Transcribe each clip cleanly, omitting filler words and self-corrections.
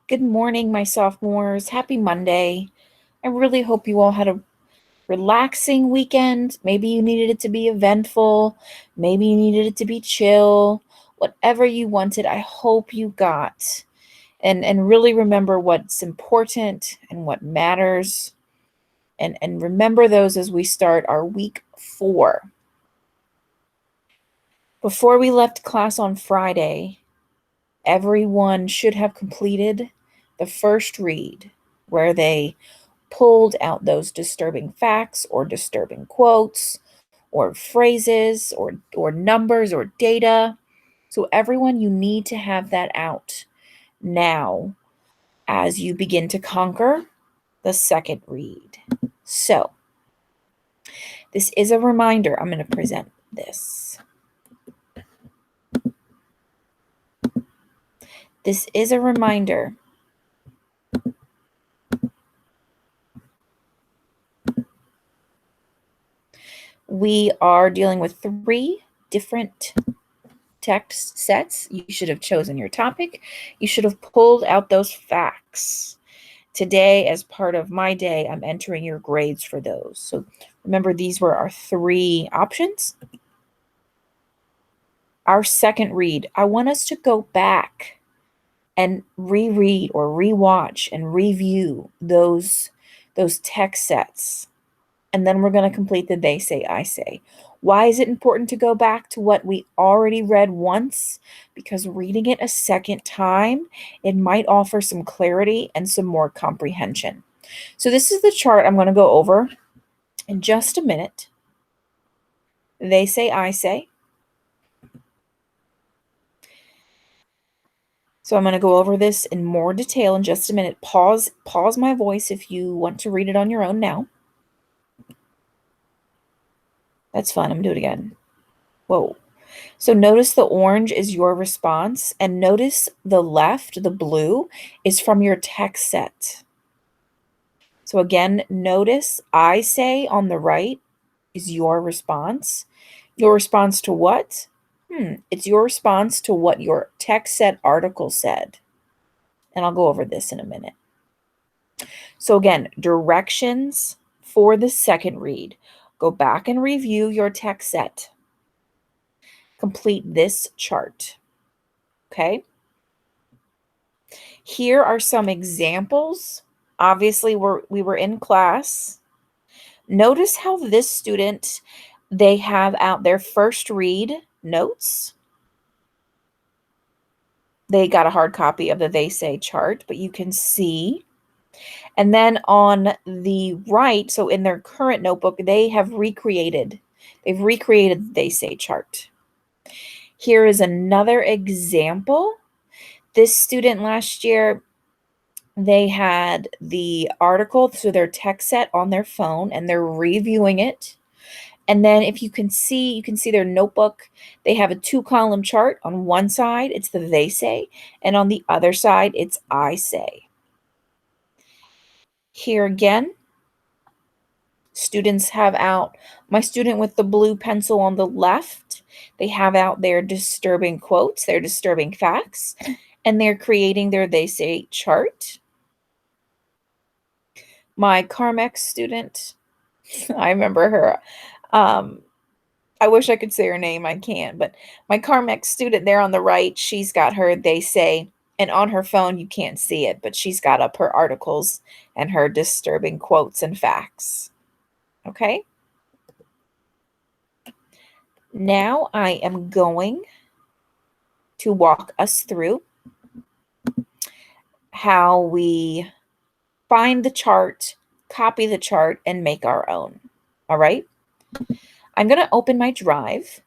Good morning, my sophomores. Happy Monday. I really hope you all had a relaxing weekend. Maybe you needed it to be eventful. Maybe you needed it to be chill. Whatever you wanted, I hope you got. And really remember what's important and what matters. And remember those as we start our week 4. Before we left class on Friday, everyone should have completed the first read where they pulled out those disturbing facts or disturbing quotes or phrases or numbers or data. So everyone, you need to have that out now as you begin to conquer the second read. So this is a reminder. I'm going to present this. This is a reminder. We are dealing with 3 different text sets. You should have chosen your topic. You should have pulled out those facts. Today, as part of my day, I'm entering your grades for those. So remember, these were our 3 options. Our second read, I want us to go back and reread or rewatch and review those text sets. And then we're going to complete the they say, I say. Why is it important to go back to what we already read once? Because reading it a second time, it might offer some clarity and some more comprehension. So this is the chart I'm going to go over in just a minute. They say, I say. So I'm going to go over this in more detail in just a minute. Pause my voice if you want to read it on your own now. That's fun. I'm going to do it again. Whoa. So notice the orange is your response, and notice the left, the blue, is from your text set. So again, notice I say on the right is your response. Your response to what? It's your response to what your text set article said. And I'll go over this in a minute. So again, directions for the second read. Go back and review your text set. Complete this chart. Okay? Here are some examples. Obviously, we were in class. Notice how this student, they have out their first read notes. They got a hard copy of the they say chart, but you can see. And then on the right, so in their current notebook, they've recreated the they say chart. Here is another example. This student last year, they had the article, so their text set on their phone, and they're reviewing it. And then if you can see their notebook. They have a 2-column chart. On one side, it's the they say, and on the other side, it's I say. Here again, students have out, my student with the blue pencil on the left, they have out their disturbing quotes, their disturbing facts, and they're creating their they say chart. My Carmex student, I remember her. I wish I could say her name. I can't. But my Carmex student there on the right, she's got her they say, and on her phone you can't see it, but she's got up her articles and her disturbing quotes and facts. Okay? Now I am going to walk us through how we find the chart, copy the chart, and make our own. All right? I'm going to open my drive.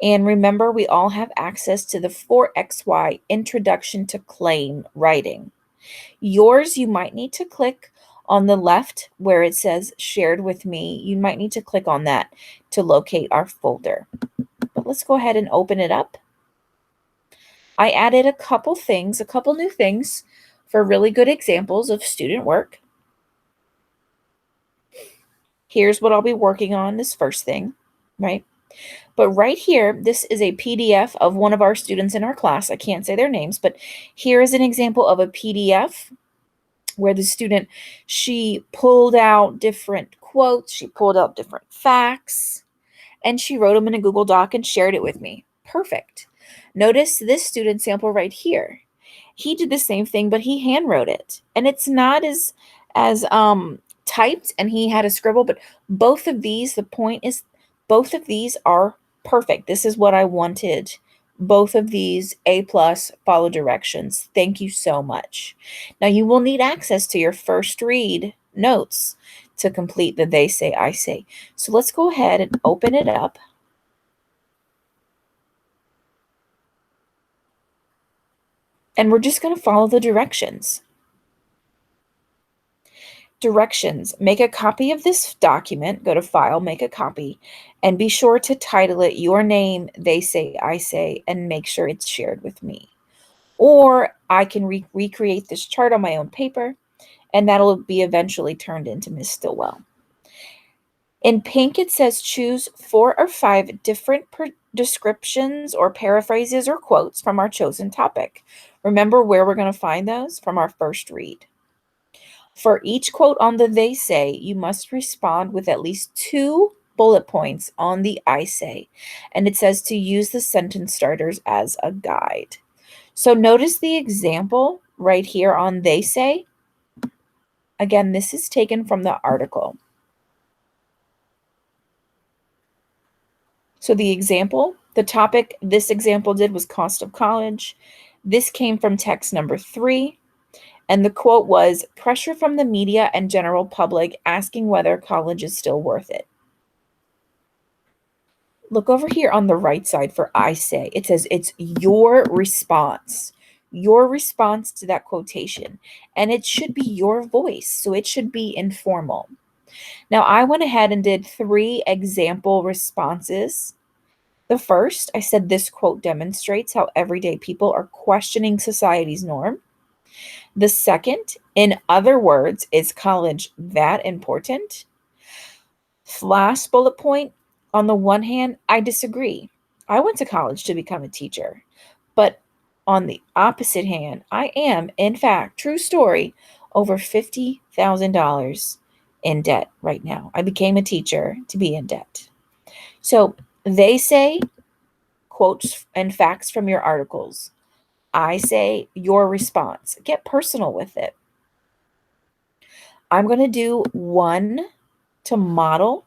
And remember, we all have access to the 4XY Introduction to Claim writing. Yours, you might need to click on the left where it says shared with me. You might need to click on that to locate our folder. But let's go ahead and open it up. I added a couple new things for really good examples of student work. Here's what I'll be working on, this first thing, right? But right here, this is a PDF of one of our students in our class. I can't say their names, but here is an example of a PDF where the student, she pulled out different quotes, she pulled out different facts, and she wrote them in a Google Doc and shared it with me. Perfect. Notice this student sample right here. He did the same thing, but he hand wrote it. And it's not as typed, and he had a scribble, but both of these, the point is both of these are perfect. This is what I wanted. Both of these A plus, follow directions. Thank you so much. Now you will need access to your first read notes to complete the they say, I say. So let's go ahead and open it up. And we're just going to follow the directions. Directions. Make a copy of this document. Go to File, make a copy, and be sure to title it your name, they say, I say, and make sure it's shared with me. Or I can recreate this chart on my own paper, and that'll be eventually turned into Miss Stillwell. In pink, it says choose 4 or 5 different descriptions or paraphrases or quotes from our chosen topic. Remember where we're going to find those? From our first read. For each quote on the they say, you must respond with at least 2 bullet points on the I say. And it says to use the sentence starters as a guide. So notice the example right here on they say. Again, this is taken from the article. So the example, the topic this example did was cost of college. This came from text number 3. And the quote was, pressure from the media and general public asking whether college is still worth it. Look over here on the right side for I say. It says it's your response to that quotation. And it should be your voice. So it should be informal. Now, I went ahead and did 3 example responses. The first, I said this quote demonstrates how everyday people are questioning society's norm. The second, in other words, is college that important? Last bullet point, on the one hand, I disagree. I went to college to become a teacher. But on the opposite hand, I am, in fact, true story, over $50,000 in debt right now. I became a teacher to be in debt. So they say quotes and facts from your articles. I say your response. Get personal with it. I'm going to do one to model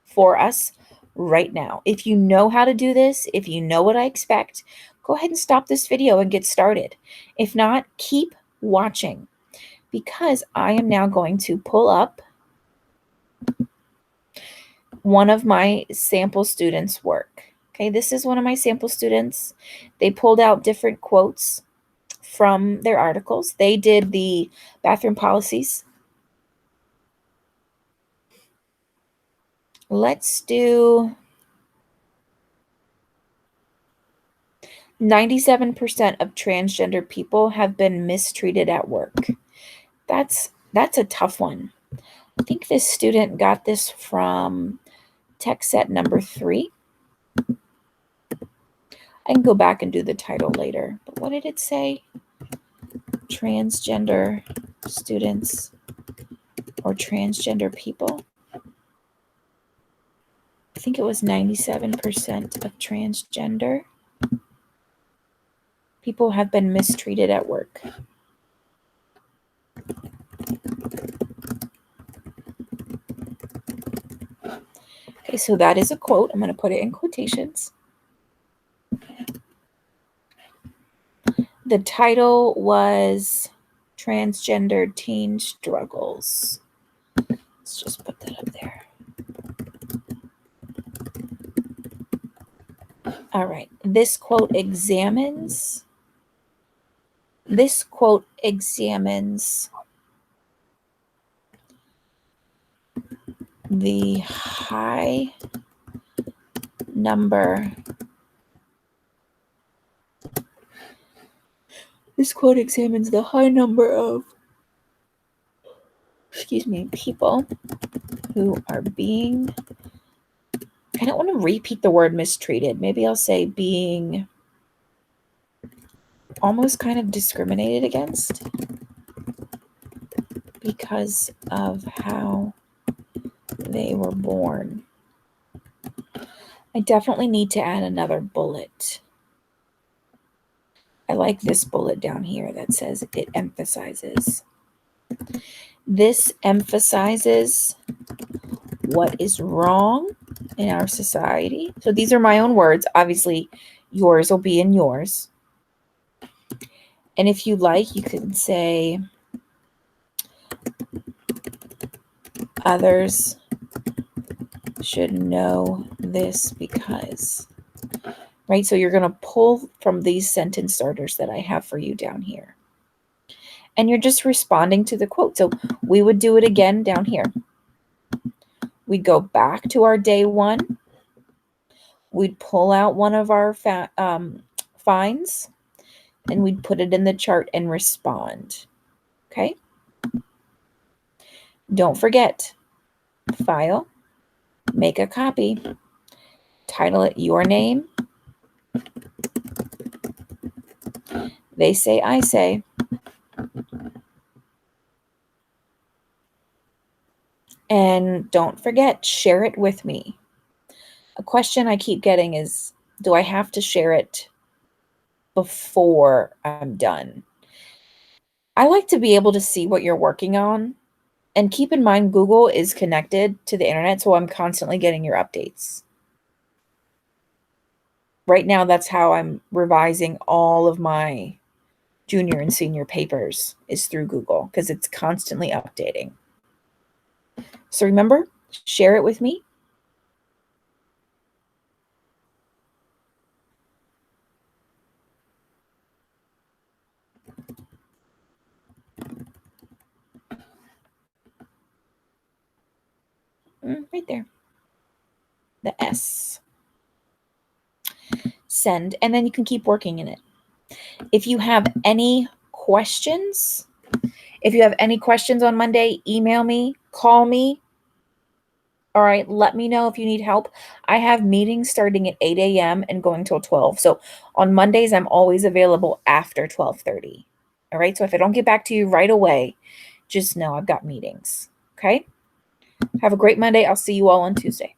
for us right now. If you know how to do this, if you know what I expect, go ahead and stop this video and get started. If not, keep watching because I am now going to pull up one of my sample students' work. Okay, this is one of my sample students. They pulled out different quotes from their articles. They did the bathroom policies. Let's do 97% of transgender people have been mistreated at work. That's a tough one. I think this student got this from text set number 3. I can go back and do the title later. But what did it say? Transgender students or transgender people. I think it was 97% of transgender people have been mistreated at work. Okay, so that is a quote. I'm going to put it in quotations. The title was Transgender Teen Struggles. Let's just put that up there. All right. This quote examines the high number. This quote examines the high number of, people who are being I don't want to repeat the word mistreated. Maybe I'll say being almost kind of discriminated against because of how they were born. I definitely need to add another bullet. I like this bullet down here that says it emphasizes. This emphasizes what is wrong in our society. So these are my own words. Obviously, yours will be in yours. And if you like, you can say others should know this because, right? So you're going to pull from these sentence starters that I have for you down here. And you're just responding to the quote. So we would do it again down here. We'd go back to our day one. We'd pull out one of our finds and we'd put it in the chart and respond. Okay? Don't forget, file, make a copy, title it your name. They say, I say. And don't forget, share it with me. A question I keep getting is, do I have to share it before I'm done? I like to be able to see what you're working on. And keep in mind, Google is connected to the internet, so I'm constantly getting your updates. Right now, that's how I'm revising all of my junior and senior papers is through Google because it's constantly updating. So remember, share it with me. Right there. The S. Send, and then you can keep working in it. If you have any questions, on Monday, email me, call me. All right, let me know if you need help. I have meetings starting at 8 a.m. and going till 12. So on Mondays, I'm always available after 12:30. All right, so if I don't get back to you right away, just know I've got meetings. Okay? Have a great Monday. I'll see you all on Tuesday.